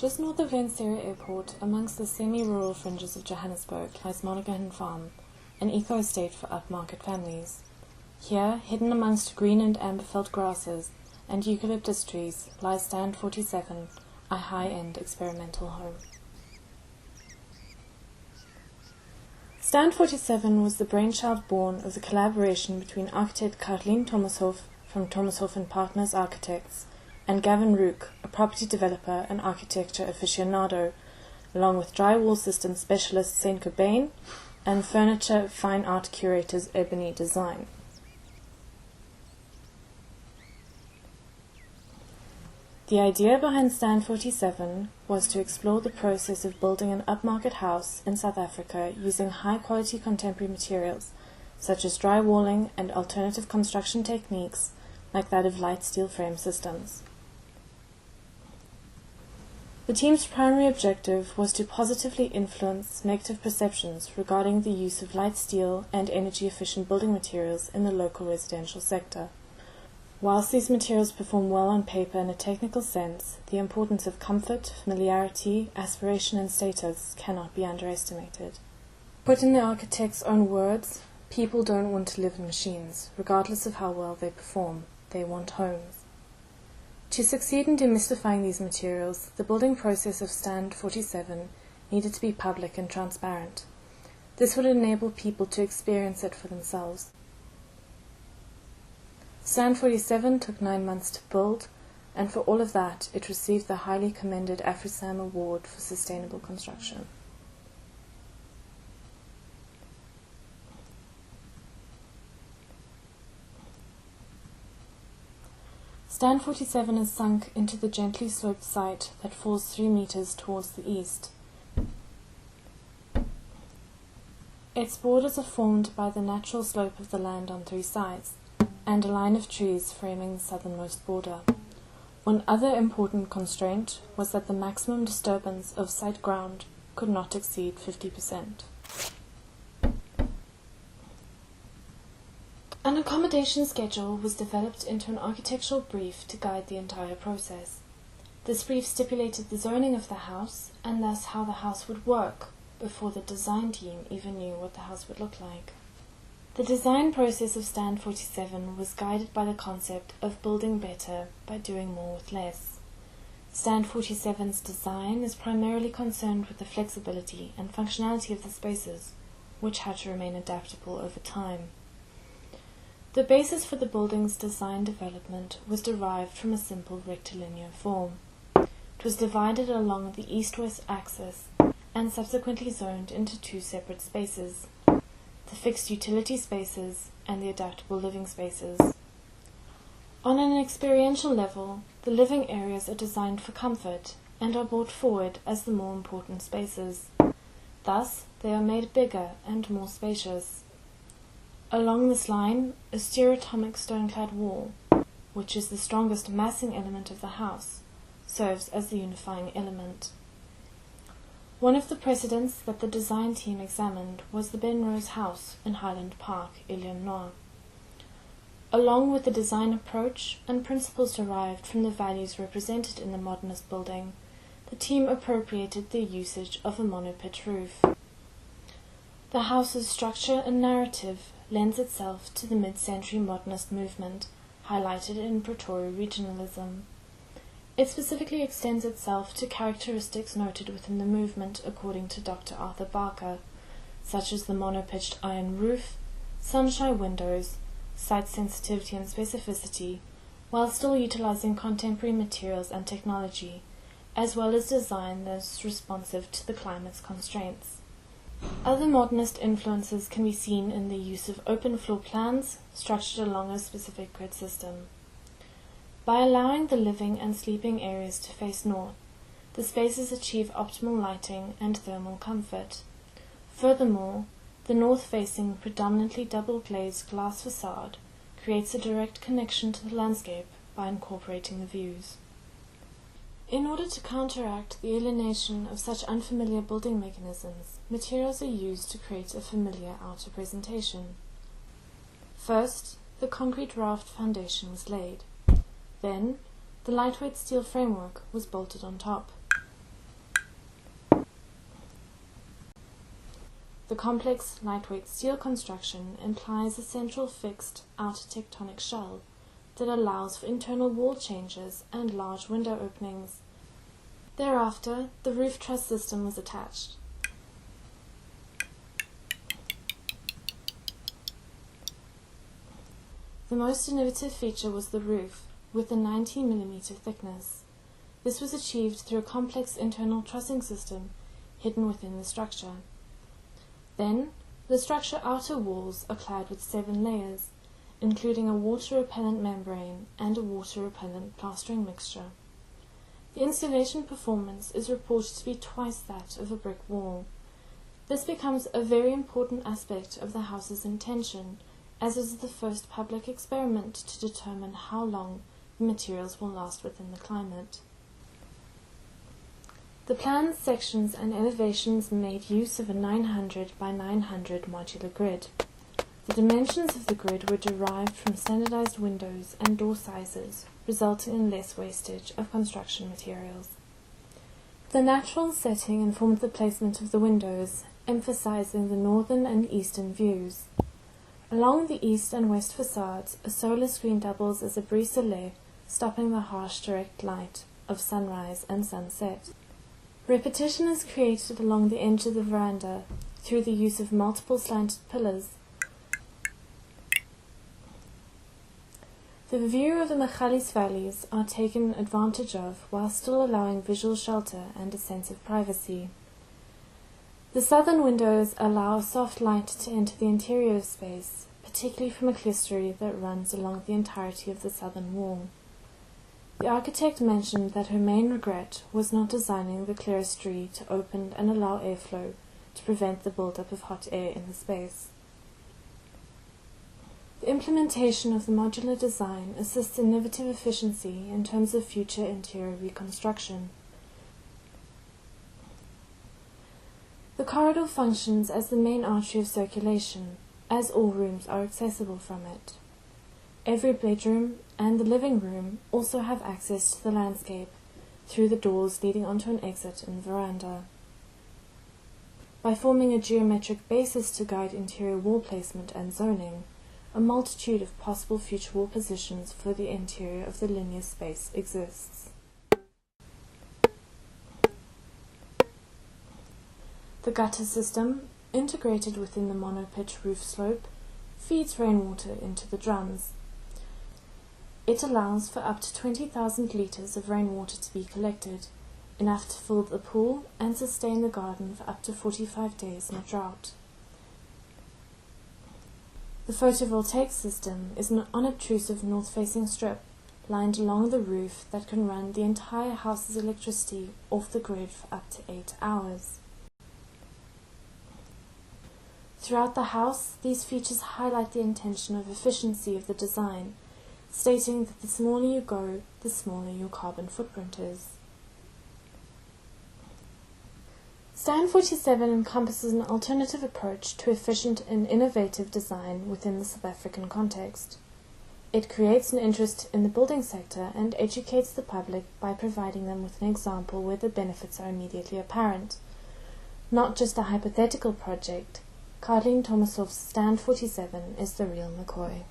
Just north of Leinster Airport, amongst the semi-rural fringes of Johannesburg, lies Monaghan Farm, an eco-estate for upmarket families. Here, hidden amongst green and amber-felt grasses and eucalyptus trees, lies Stand 47, a high-end experimental home. Stand 47 was the brainchild born of the collaboration between architect Kathleen Thomashoff from Thomashoff and Partners Architects and Gavin Rook, a property developer and architecture aficionado, along with drywall system specialist Saint Cobain and furniture fine art curators Ebony Design. The idea behind Stand 47 was to explore the process of building an upmarket house in South Africa using high-quality contemporary materials, such as drywalling and alternative construction techniques like that of light steel frame systems. The team's primary objective was to positively influence negative perceptions regarding the use of light steel and energy-efficient building materials in the local residential sector. Whilst these materials perform well on paper in a technical sense, the importance of comfort, familiarity, aspiration and status cannot be underestimated. Put in the architect's own words, people don't want to live in machines, regardless of how well they perform. They want homes. To succeed in demystifying these materials, the building process of Stand 47 needed to be public and transparent. This would enable people to experience it for themselves. Stand 47 took 9 months to build, and for all of that, it received the highly commended AfriSam Award for Sustainable Construction. Stand 47 is sunk into the gently sloped site that falls 3 meters towards the east. Its borders are formed by the natural slope of the land on 3 sides, and a line of trees framing the southernmost border. One other important constraint was that the maximum disturbance of site ground could not exceed 50%. An accommodation schedule was developed into an architectural brief to guide the entire process. This brief stipulated the zoning of the house, and thus how the house would work, before the design team even knew what the house would look like. The design process of Stand 47 was guided by the concept of building better by doing more with less. Stand 47's design is primarily concerned with the flexibility and functionality of the spaces, which had to remain adaptable over time. The basis for the building's design development was derived from a simple rectilinear form. It was divided along the east-west axis and subsequently zoned into 2 separate spaces, the fixed utility spaces and the adaptable living spaces. On an experiential level, the living areas are designed for comfort and are brought forward as the more important spaces. Thus, they are made bigger and more spacious. Along this line, a stereotomic stone-clad wall, which is the strongest massing element of the house, serves as the unifying element. One of the precedents that the design team examined was the Benrose House in Highland Park, Illinois. Along with the design approach and principles derived from the values represented in the modernist building, the team appropriated the usage of a monopit roof. The house's structure and narrative lends itself to the mid-century modernist movement, highlighted in Pretoria regionalism. It specifically extends itself to characteristics noted within the movement according to Dr. Arthur Barker, such as the monopitched iron roof, sunshine windows, site sensitivity and specificity, while still utilizing contemporary materials and technology, as well as design that is responsive to the climate's constraints. Other modernist influences can be seen in the use of open floor plans structured along a specific grid system. By allowing the living and sleeping areas to face north, the spaces achieve optimal lighting and thermal comfort. Furthermore, the north-facing, predominantly double-glazed glass facade creates a direct connection to the landscape by incorporating the views. In order to counteract the alienation of such unfamiliar building mechanisms, materials are used to create a familiar outer presentation. First, the concrete raft foundation was laid. Then, the lightweight steel framework was bolted on top. The complex, lightweight steel construction implies a central fixed outer tectonic shell that allows for internal wall changes and large window openings. Thereafter, the roof truss system was attached. The most innovative feature was the roof, with a 90 mm thickness. This was achieved through a complex internal trussing system hidden within the structure. Then, the structure outer walls are clad with 7 layers, including a water-repellent membrane and a water-repellent plastering mixture. The insulation performance is reported to be twice that of a brick wall. This becomes a very important aspect of the house's intention, as it is the first public experiment to determine how long the materials will last within the climate. The plans, sections and elevations made use of a 900 by 900 modular grid. The dimensions of the grid were derived from standardized windows and door sizes, resulting in less wastage of construction materials. The natural setting informed the placement of the windows, emphasizing the northern and eastern views. Along the east and west facades, a solar screen doubles as a brise-soleil, stopping the harsh direct light of sunrise and sunset. Repetition is created along the edge of the veranda through the use of multiple slanted pillars. The view of the Magalies valleys are taken advantage of while still allowing visual shelter and a sense of privacy. The southern windows allow soft light to enter the interior space, particularly from a clerestory that runs along the entirety of the southern wall. The architect mentioned that her main regret was not designing the clerestory to open and allow airflow to prevent the buildup of hot air in the space. The implementation of the modular design assists innovative efficiency in terms of future interior reconstruction. The corridor functions as the main artery of circulation, as all rooms are accessible from it. Every bedroom and the living room also have access to the landscape through the doors leading onto an exit in the veranda. By forming a geometric basis to guide interior wall placement and zoning, a multitude of possible future wall positions for the interior of the linear space exists. The gutter system, integrated within the monopitch roof slope, feeds rainwater into the drums. It allows for up to 20,000 litres of rainwater to be collected, enough to fill the pool and sustain the garden for up to 45 days in a drought. The photovoltaic system is an unobtrusive north-facing strip lined along the roof that can run the entire house's electricity off the grid for up to 8 hours. Throughout the house, these features highlight the intention of efficiency of the design, stating that the smaller you go, the smaller your carbon footprint is. Stand 47 encompasses an alternative approach to efficient and innovative design within the South African context. It creates an interest in the building sector and educates the public by providing them with an example where the benefits are immediately apparent. Not just a hypothetical project, Thomashoff's Stand 47 is the real McCoy.